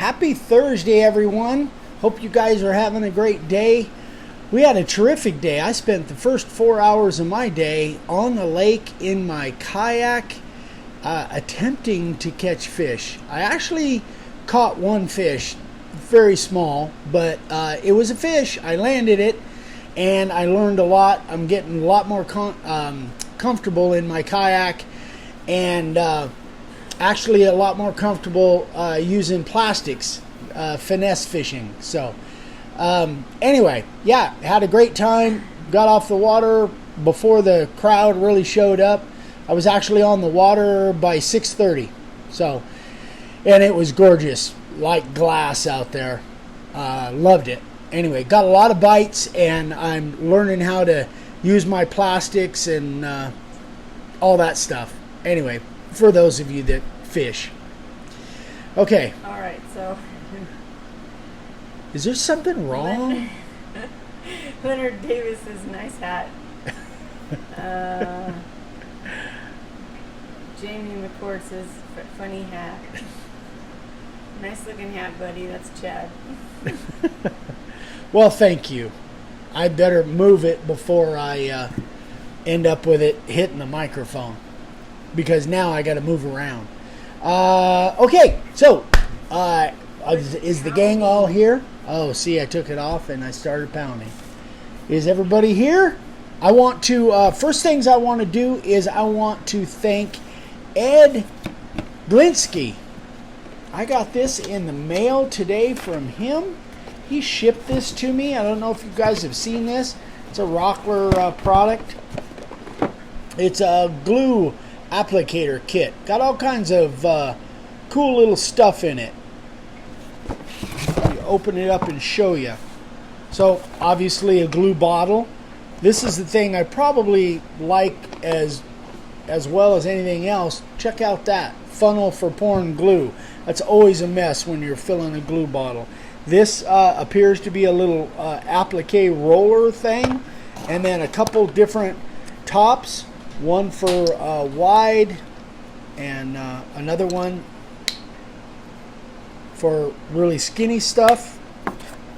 Happy Thursday, everyone. Hope you guys are having a great day. We had a terrific day. I spent the first 4 hours of my day on the lake in my kayak attempting to catch fish. I actually caught one fish, very small, but it was a fish. I landed it, and I learned a lot. I'm getting a lot more comfortable in my kayak, and actually a lot more comfortable using plastics, finesse fishing. So anyway, yeah, had a great time. Got off the water before the crowd really showed up. I was actually on the water by 6:30. So, and it was gorgeous, like glass out there. Loved it. Anyway, got a lot of bites, and I'm learning how to use my plastics and all that stuff. Anyway, for those of you that fish. Okay. All right, so. Is there something wrong? Leonard Davis's nice hat. Jamie McCord says, funny hat. Nice looking hat, buddy. That's Chad. Well, thank you. I better move it before I end up with it hitting the microphone, because now I got to move around. Okay, so is the gang all here? Oh, see, I took it off and I started pounding. Is everybody here? I want to, first things I want to do is I want to thank Ed Glinsky. I got this in the mail today from him. He shipped this to me. I don't know if you guys have seen this. It's a Rockler product. It's a glue applicator kit. Got all kinds of cool little stuff in it. Open it up and show you. So obviously a glue bottle. This is the thing I probably like as well as anything else. Check out that funnel for pouring glue. That's always a mess when you're filling a glue bottle. This appears to be a little applique roller thing, and then a couple different tops, one for wide and another one for really skinny stuff,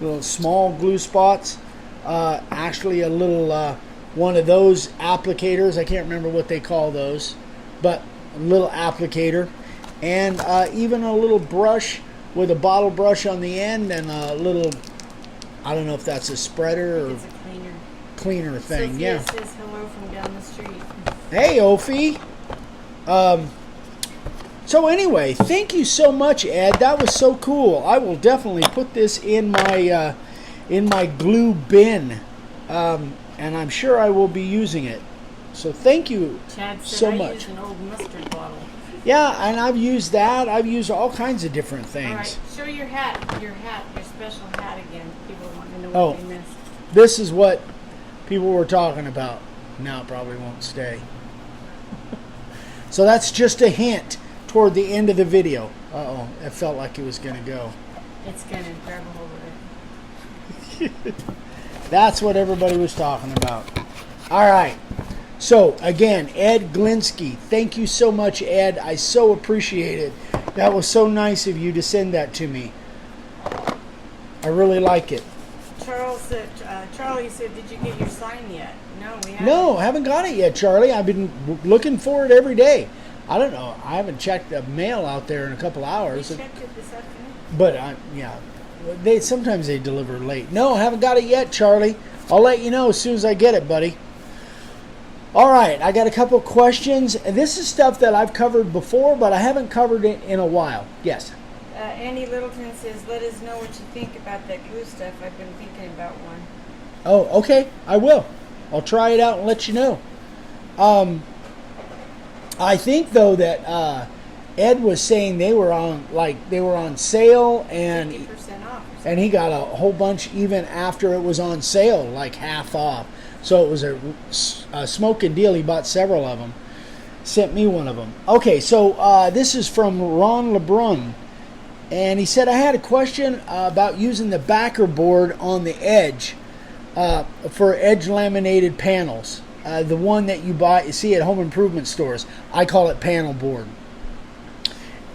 little small glue spots. Actually a little one of those applicators, I can't remember what they call those, but a little applicator, and even a little brush with a bottle brush on the end, and a little, I don't know if that's a spreader or it's a cleaner thing. Sophia Yeah. says hello from down the street. Hey, Ophi. So anyway, thank you so much, Ed. That was so cool. I will definitely put this in my glue bin, and I'm sure I will be using it. So thank you Chad said so I much. use an old mustard bottle. Yeah, and I've used that. I've used all kinds of different All things. right, show your special hat again. People want to know Oh. what they missed. This is what people were talking about. Now it probably won't stay. So that's just a hint toward the end of the video. Uh-oh, it felt like it was going to go. It's going to grab a hold of it. That's what everybody was talking about. All right. So, again, Ed Glinsky. Thank you so much, Ed. I so appreciate it. That was so nice of you to send that to me. I really like it. Charlie said, did you get your sign yet? No, we haven't. No, I haven't got it yet, Charlie. I've been looking for it every day. I don't know. I haven't checked the mail out there in a couple hours. We checked it this afternoon. But, yeah, sometimes they deliver late. No, I haven't got it yet, Charlie. I'll let you know as soon as I get it, buddy. All right, I got a couple questions. This is stuff that I've covered before, but I haven't covered it in a while. Yes? Andy Littleton says, let us know what you think about that glue stuff. I've been thinking about one. Oh, okay. I will. I'll try it out and let you know. I think, though, that Ed was saying they were on sale, and 50% off. and he got a whole bunch even after it was on sale, like half off. So it was a smoking deal. He bought several of them. Sent me one of them. Okay, so this is from Ron LeBrun. And he said, I had a question about using the backer board on the edge for edge laminated panels. The one that you see at home improvement stores. I call it panel board.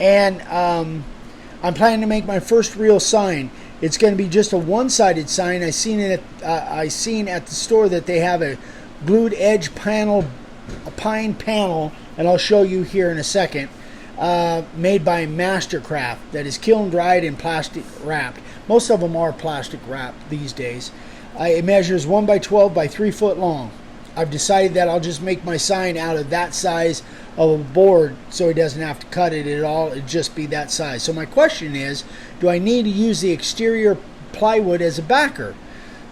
And I'm planning to make my first real sign. It's going to be just a one-sided sign. I seen at the store that they have a glued edge panel, a pine panel, and I'll show you here in a second, made by Mastercraft, that is kiln dried and plastic wrapped. Most of them are plastic wrapped these days. It measures 1 by 12 by 3 foot long. I've decided that I'll just make my sign out of that size of a board, so he doesn't have to cut it at all. It'd just be that size. So my question is, do I need to use the exterior plywood as a backer?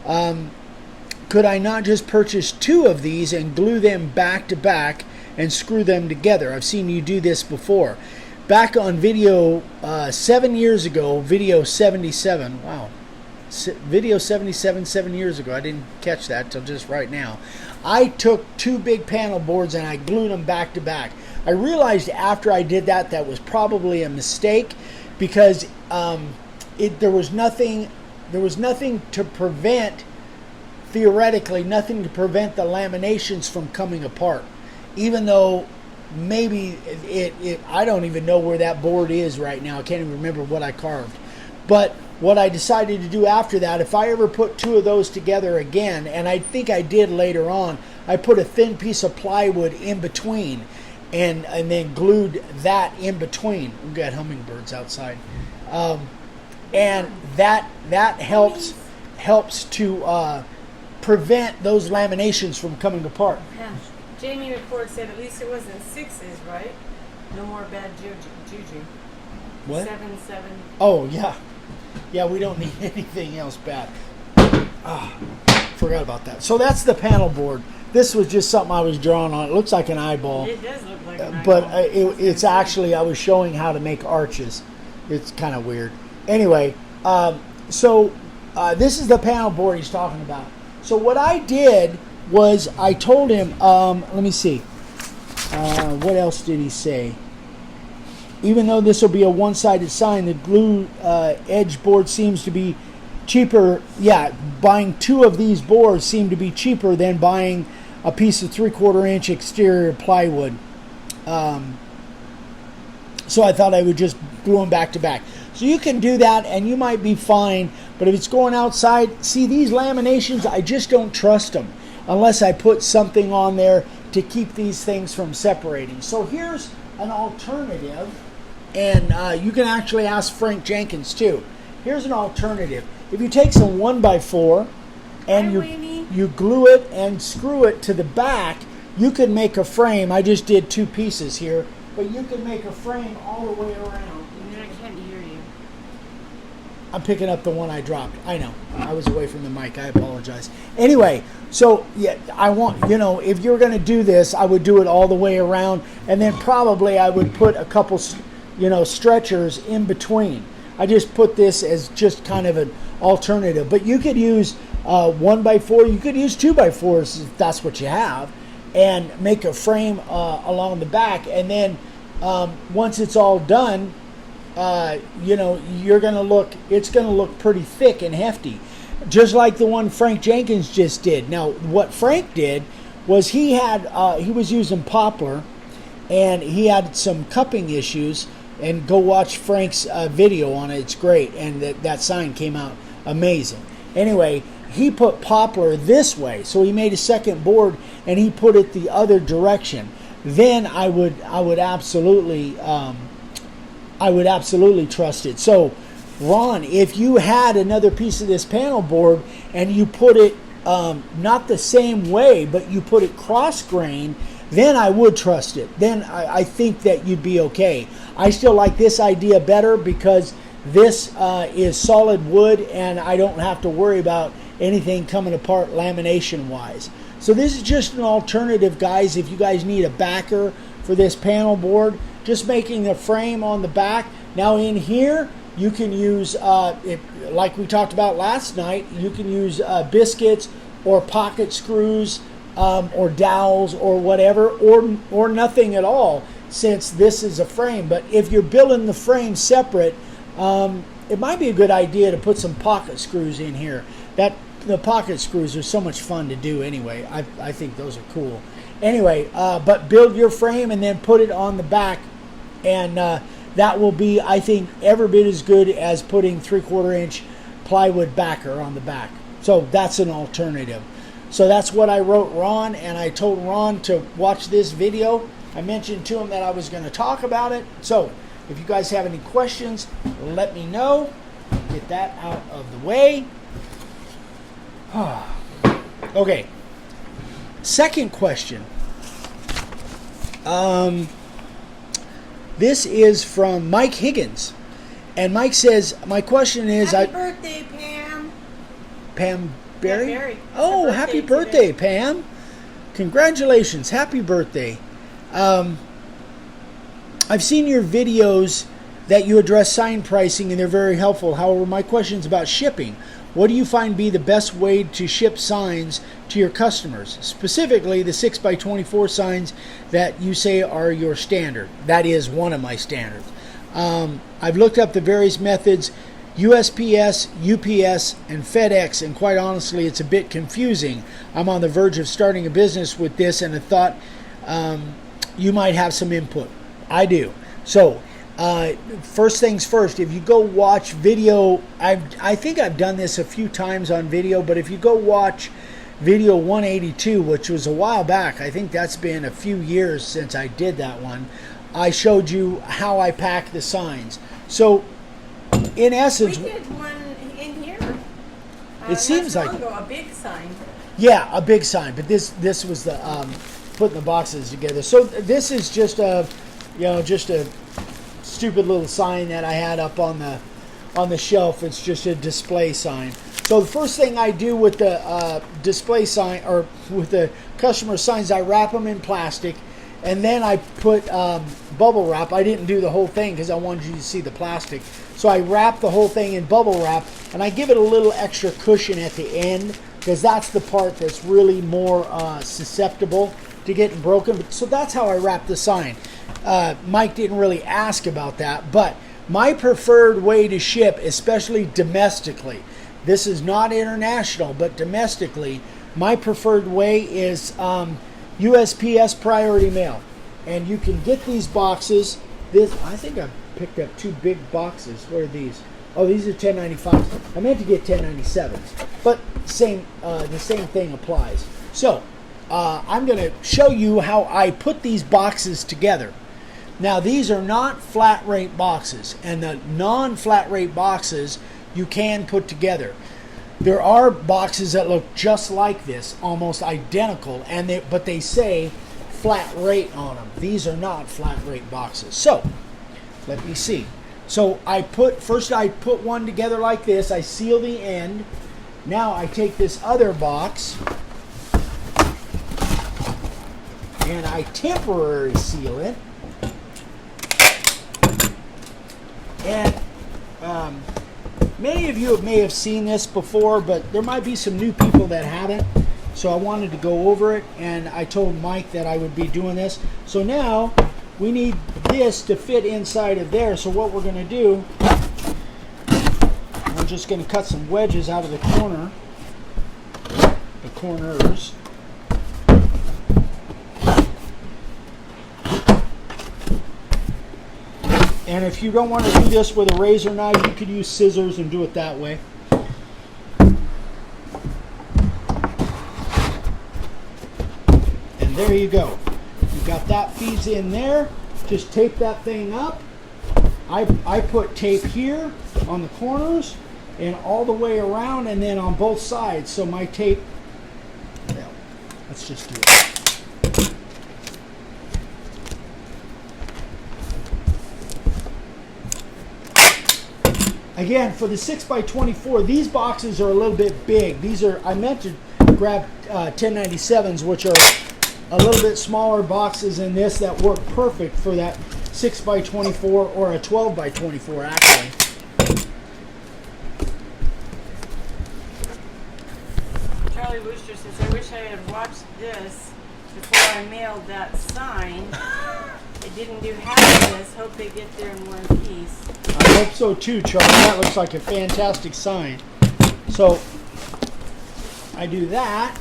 Could I not just purchase 2 of these and glue them back to back and screw them together? I've seen you do this before. Back on video 7 years ago, video 77, wow, video 77 7 years ago, I didn't catch that till just right now. I took 2 big panel boards and I glued them back to back. I realized after I did that that was probably a mistake, because there was nothing to prevent, theoretically nothing to prevent the laminations from coming apart, even though maybe I don't even know where that board is right now. I can't even remember what I carved. But what I decided to do after that, if I ever put 2 of those together again, and I think I did later on, I put a thin piece of plywood in between and then glued that in between. We've got hummingbirds outside. And that helps to prevent those laminations from coming apart. Yeah. Jamie report said at least it wasn't 6s, right? No more bad juju. What? 7, 7. Oh, yeah. Yeah, we don't need anything else bad. Forgot about that. So that's the panel board. This was just something I was drawing on. It looks like an eyeball. It does look like an eyeball. But it's actually, I was showing how to make arches. It's kind of weird. Anyway, so this is the panel board he's talking about. So what I did was I told him, let me see. What else did he say? Even though this will be a one-sided sign, the glue edge board seems to be cheaper. Yeah, buying 2 of these boards seemed to be cheaper than buying a piece of 3/4 inch exterior plywood. So I thought I would just glue them back to back. So you can do that and you might be fine, but if it's going outside, see these laminations, I just don't trust them unless I put something on there to keep these things from separating. So here's an alternative, and you can actually ask Frank Jenkins too. Here's an alternative. If you take some 1x4 and you glue it and screw it to the back, you can make a frame. I just did 2 pieces here, but you can make a frame all the way around. I can't hear you. I'm picking up the one I dropped. I know. I was away from the mic. I apologize. Anyway, so yeah, I want, if you're going to do this, I would do it all the way around, and then probably I would put a couple, stretchers in between. I just put this as just kind of an alternative. But you could use 1x4. You could use 2x4s if that's what you have, and make a frame along the back. And then once it's all done, it's going to look pretty thick and hefty, just like the one Frank Jenkins just did. Now, what Frank did was he was using poplar, and he had some cupping issues. And go watch Frank's video on it. It's great, and that sign came out amazing. Anyway, he put poplar this way, so he made a second board, and he put it the other direction. Then I would absolutely trust it. So, Ron, if you had another piece of this panel board and you put it not the same way, but you put it cross grain, then I would trust it. Then I think that you'd be okay. I still like this idea better because this is solid wood and I don't have to worry about anything coming apart lamination wise. So this is just an alternative, guys, if you guys need a backer for this panel board. Just making a frame on the back. Now in here, you can use, like we talked about last night, you can use biscuits or pocket screws, or dowels or whatever, or nothing at all, since this is a frame. But if you're building the frame separate, it might be a good idea to put some pocket screws in here. The pocket screws are so much fun to do anyway. I think those are cool. Anyway, but build your frame and then put it on the back, and that will be, I think, every bit as good as putting 3/4 inch plywood backer on the back. So that's an alternative. So that's what I wrote Ron, and I told Ron to watch this video. I mentioned to him that I was going to talk about it. So if you guys have any questions, let me know. Get that out of the way. Okay. Second question. This is from Mike Higgins. And Mike says, my question is... Happy birthday, Pam. Pam Berry? Yeah, Berry. Oh, happy birthday, Pam. Congratulations. Happy birthday. I've seen your videos that you address sign pricing, and they're very helpful. However, my question is about shipping. What do you find be the best way to ship signs to your customers? Specifically, the 6x24 signs that you say are your standard. That is one of my standards. I've looked up the various methods, USPS, UPS, and FedEx, and quite honestly, it's a bit confusing. I'm on the verge of starting a business with this, and I thought you might have some input. I do. So, first things first, if you go watch video, I think I've done this a few times on video, but if you go watch video 182, which was a while back, I think that's been a few years since I did that one, I showed you how I pack the signs. So, in essence... We did one in here. It seems like... a big sign. Yeah, a big sign, but this was the putting the boxes together. So this is just a, just a stupid little sign that I had up on the shelf. It's just a display sign. So the first thing I do with the display sign, or with the customer signs, I wrap them in plastic, and then I put bubble wrap. I didn't do the whole thing because I wanted you to see the plastic. So I wrap the whole thing in bubble wrap, and I give it a little extra cushion at the end, because that's the part that's really more susceptible to getting broken. So that's how I wrap the sign. Mike didn't really ask about that, but my preferred way to ship, especially domestically, this is not international, but domestically, my preferred way is USPS priority mail. And you can get these boxes. I think I picked up 2 big boxes. What are these? Oh, these are 1095s. I meant to get 1097s, but the same thing applies. So I'm going to show you how I put these boxes together. Now, these are not flat rate boxes, and the non-flat rate boxes you can put together. There are boxes that look just like this, almost identical, but they say flat rate on them. These are not flat rate boxes. So let me see. So first I put one together like this. I seal the end. Now I take this other box and I temporarily seal it. And many of you may have seen this before, but there might be some new people that haven't. So I wanted to go over it, and I told Mike that I would be doing this. So now we need this to fit inside of there. So what we're going to do, we're just going to cut some wedges out of the corners. And if you don't want to do this with a razor knife, you could use scissors and do it that way. And there you go. You got that feeds in there. Just tape that thing up. I put tape here on the corners and all the way around, and then on both sides. So my tape, well, let's just do it. Again, for the 6x24, these boxes are a little bit big. I meant to grab 1097s, which are a little bit smaller boxes than this that work perfect for that 6x24 or a 12x24 actually. Charlie Wooster says, I wish I had watched this before I mailed that sign. I didn't do half of this. Hope they get there in one piece. I hope so too, Charlie. That looks like a fantastic sign. So I do that.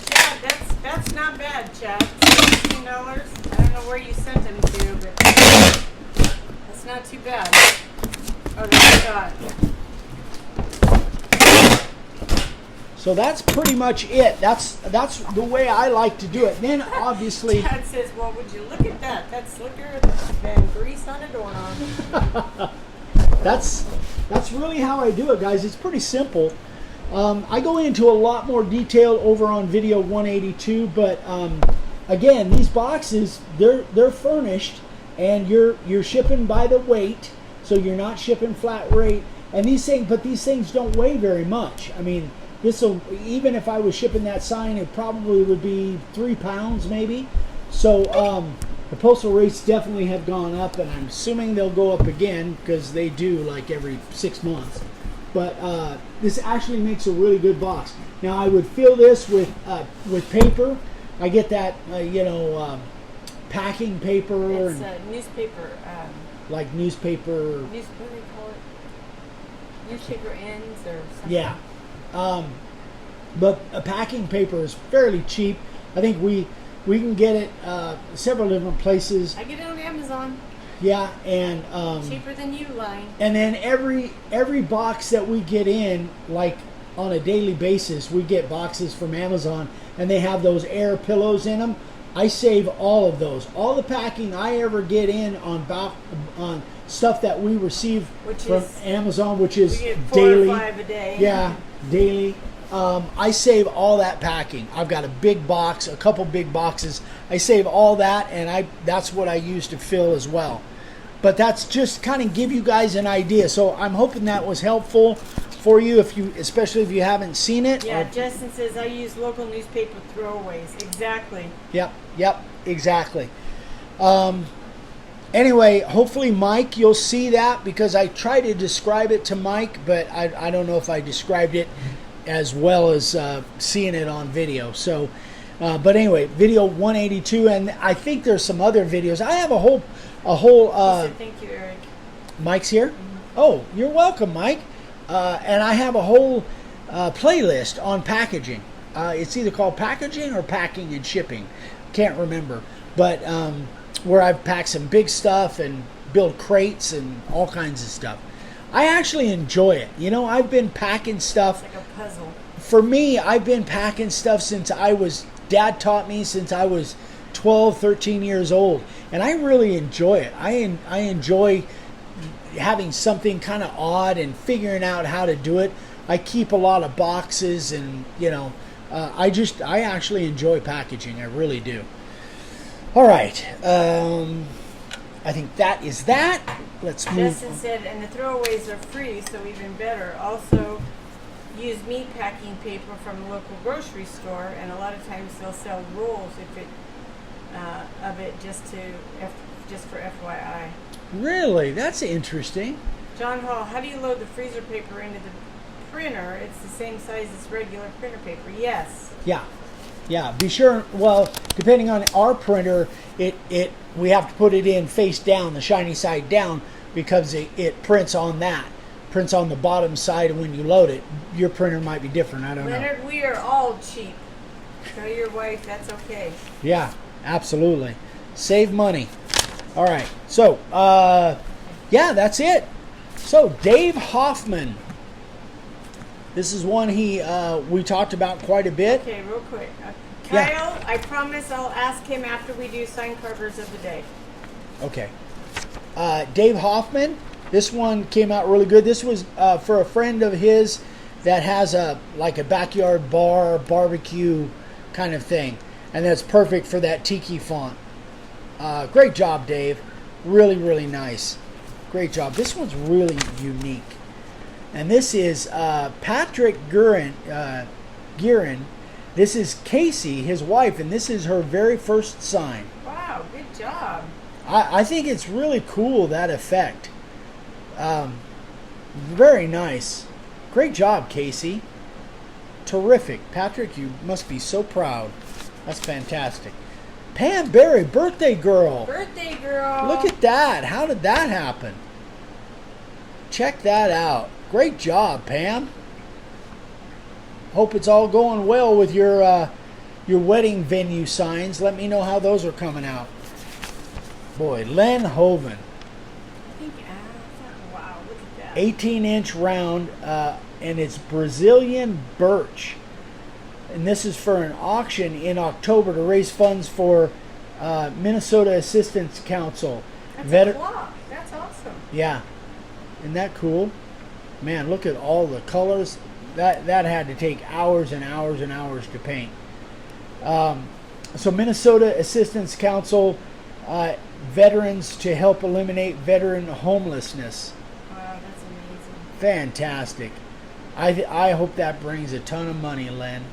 Chad, that's not bad, Chad. $16. I don't know where you sent them to, but not too bad. Oh, that's God. So that's pretty much it. That's the way I like to do it. Then obviously, Dad says, "Well, would you look at that? That's slicker than grease on a doorknob." that's really how I do it, guys. It's pretty simple. I go into a lot more detail over on video 182, but again, these boxes they're furnished, and you're shipping by the weight, so you're not shipping flat rate. And these things don't weigh very much. I mean, even if I was shipping that sign, it probably would be 3 pounds maybe. So the postal rates definitely have gone up, and I'm assuming they'll go up again because they do like every 6 months. But this actually makes a really good box. Now I would fill this with paper. I get that packing paper. It's newspaper. Like newspaper. What do they call it? Newspaper ends or something. Yeah. But a packing paper is fairly cheap. I think we can get it several different places. I get it on Amazon. Yeah, and cheaper than you, line. And then every box that we get in, like on a daily basis, we get boxes from Amazon, and they have those air pillows in them. I save all of those. All the packing I ever get in on stuff that we receive from Amazon, which is we get 4 daily. or 5 a day. Yeah, daily. I save all that packing. I've got a big box, a couple big boxes. I save all that, and that's what I use to fill as well. But that's just kind of give you guys an idea. So I'm hoping that was helpful for you, especially if you haven't seen it. Yeah, Justin says I use local newspaper throwaways. Exactly. Yep, exactly. Anyway, hopefully, Mike, you'll see that, because I tried to describe it to Mike, but I don't know if I described it as well as seeing it on video. So, but anyway, video 182, and I think there's some other videos. I have a whole. Thank you, Eric. Mike's here. Mm-hmm. Oh, you're welcome, Mike. And I have a whole playlist on packaging. It's either called packaging or packing and shipping. Can't remember, but where I've packed some big stuff and build crates and all kinds of stuff. I actually enjoy it. I've been packing stuff. It's like a puzzle. For me, I've been packing stuff since Dad taught me since I was 12, 13 years old. And I really enjoy it. I enjoy having something kind of odd and figuring out how to do it. I keep a lot of boxes, and I actually enjoy packaging. I really do. All right. I think that is that. Let's move. Justin said, and the throwaways are free, so even better. Also, use meat packing paper from a local grocery store, and a lot of times they'll sell rolls of it just for FYI. Really? That's interesting. John Hall, how do you load the freezer paper into the printer? It's the same size as regular printer paper. Yes. Yeah. Be sure. Well, depending on our printer, we have to put it in face down, the shiny side down, because it prints on that. Prints on the bottom side when you load it. Your printer might be different. I don't know. Leonard, we are all cheap. Tell your wife that's okay. Yeah, absolutely. Save money. All right. So, yeah, that's it. So, Dave Hoffman. This is one we talked about quite a bit. Okay, real quick. Kyle, I promise I'll ask him after we do sign carvers of the day. Okay. Dave Hoffman. This one came out really good. This was for a friend of his that has a backyard bar, barbecue kind of thing. And that's perfect for that tiki font. Great job, Dave. Really, really nice. Great job. This one's really unique. And this is Patrick Guerin. This is Casey, his wife, and this is her very first sign. Wow, good job. I think it's really cool, that effect. Very nice. Great job, Casey. Terrific. Patrick, you must be so proud. That's fantastic. Pam Berry, birthday girl. Birthday girl. Look at that. How did that happen? Check that out. Great job, Pam. Hope it's all going well with your wedding venue signs. Let me know how those are coming out. Boy, Len Hoven. think, wow, look at that. 18-inch round, and it's Brazilian birch. And this is for an auction in October to raise funds for Minnesota Assistance Council. That's a clock. That's awesome. Yeah. Isn't that cool? Man, look at all the colors. That had to take hours and hours and hours to paint. So Minnesota Assistance Council, veterans to help eliminate veteran homelessness. Wow, that's amazing. Fantastic. I hope that brings a ton of money, Len.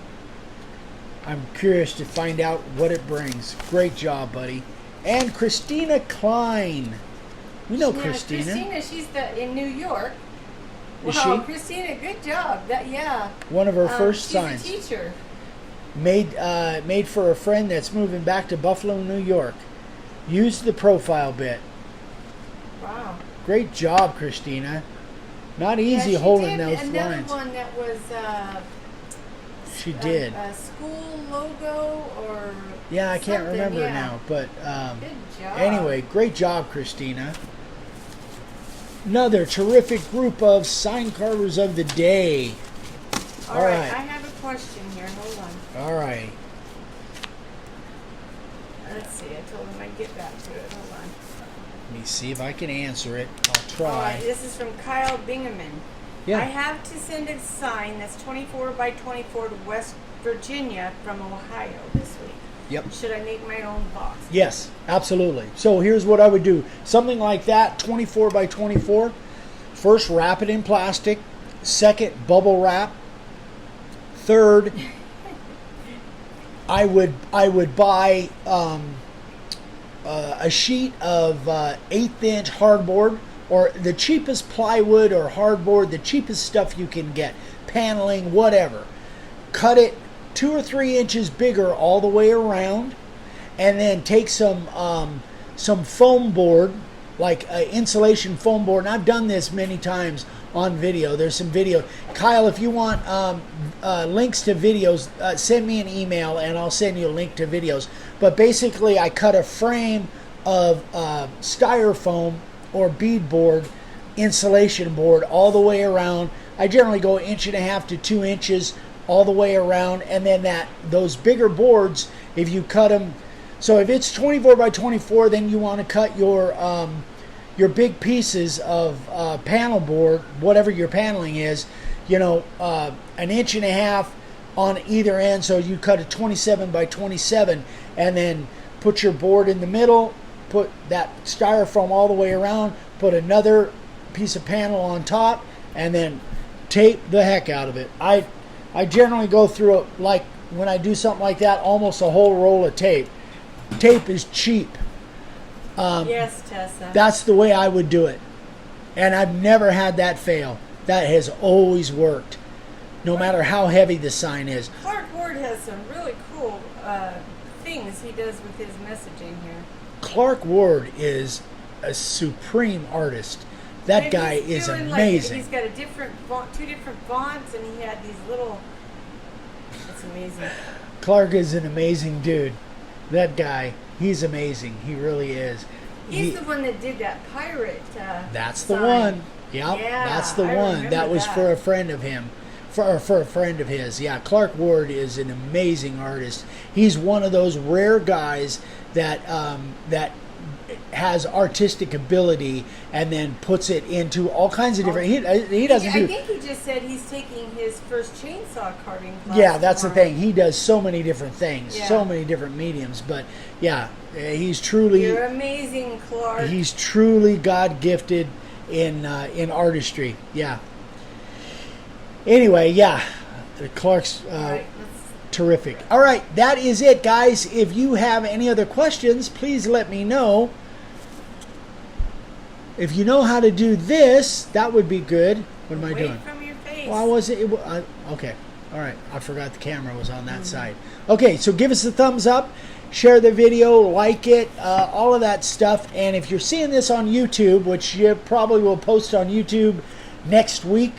I'm curious to find out what it brings. Great job, buddy. And Christina Klein. We know Christina. Christina, she's in New York. Is wow, she? Christina, good job. Yeah. One of her first she's signs. She's a teacher. Made for a friend that's moving back to Buffalo, New York. Use the profile bit. Wow. Great job, Christina. Not easy holding those lines. Another one that was she did. A school logo or yeah, I can't remember yeah. now, but good job. Anyway, great job, Christina. Another terrific group of sign carvers of the day. All right, I have a question here. Hold on. All right. Let's see. I told him I'd get back to it. Hold on. Let me see if I can answer it. I'll try. All right, this is from Kyle Bingaman. Yeah. I have to send a sign that's 24 by 24 to West Virginia from Ohio this week. Yep. Should I make my own box? Yes, absolutely. So here's what I would do. Something like that, 24 by 24. First, wrap it in plastic. Second, bubble wrap. Third, I would buy a sheet of 1/8 inch hardboard, or the cheapest plywood or hardboard, the cheapest stuff you can get, paneling, whatever. Cut it 2 or 3 inches bigger all the way around, and then take some foam board, like insulation foam board. And I've done this many times on video. There's some video. Kyle, if you want links to videos, send me an email and I'll send you a link to videos. But basically, I cut a frame of styrofoam or beadboard, insulation board all the way around. I generally go 1.5 to 2 inches all the way around, and then those bigger boards, if you cut them, so if it's 24 by 24, then you want to cut your big pieces of panel board, whatever your paneling is, 1.5 inches on either end. So you cut a 27 by 27, and then put your board in the middle, put that styrofoam all the way around, put another piece of panel on top, and then tape the heck out of it. I generally go through it, like when I do something like that, almost a whole roll of tape. Tape is cheap. Yes, Tessa. That's the way I would do it. And I've never had that fail. That has always worked, no matter how heavy the sign is. Clark Ward has some really cool things he does with his messaging here. Clark Ward is a supreme artist. That guy is amazing. He's got a different font, 2 different fonts, and he had these little. It's amazing. Clark is an amazing dude. That guy, he's amazing. He really is. He's the one that did that pirate. That's the sign. one. Yep, Yeah, that's the I one. remember That was that. for a friend of him. For a friend of his. Yeah, Clark Ward is an amazing artist. He's one of those rare guys that has artistic ability and then puts it into all kinds of different. He doesn't do. I think he just said he's taking his first chainsaw carving class. Yeah, that's the tomorrow. thing. He does so many different things, Yeah. so many different mediums. But yeah, he's truly. You're amazing, Clark. He's truly God gifted in artistry. Yeah. Anyway, yeah, Clark's All right, terrific. All right, that is it, guys. If you have any other questions, please let me know. If you know how to do this, that would be good. What am I doing? From your face. Well, I wasn't. Okay. All right. I forgot the camera was on that side. Okay, so give us a thumbs up, share the video, like it, all of that stuff. And if you're seeing this on YouTube, which you probably will post on YouTube next week,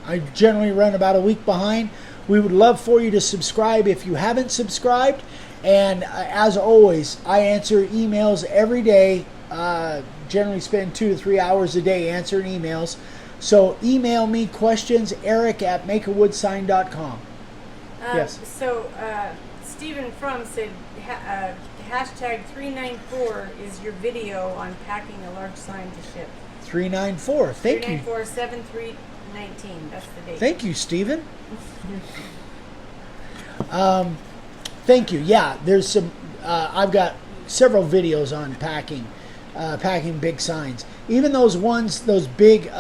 I generally run about a week behind. We would love for you to subscribe if you haven't subscribed. And as always, I answer emails every day. generally spend 2 to 3 hours a day answering emails. So email me questions, eric@makeawoodsign.com. Yes. So Stephen Frum said hashtag 394 is your video on packing a large sign to ship. 394. Thank you. 394-7319. That's the date. Thank you, Stephen. Thank you. Yeah, there's some. I've got several videos on packing big signs. Even those ones, those big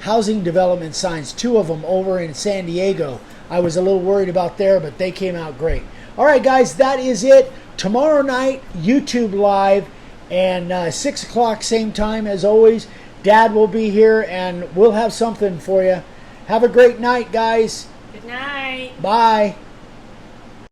housing development signs. 2 of them over in San Diego. I was a little worried about there, but they came out great. All right, guys, that is it. Tomorrow night, YouTube Live, and 6 o'clock, same time as always. Dad will be here, and we'll have something for you. Have a great night, guys. Good night. Bye.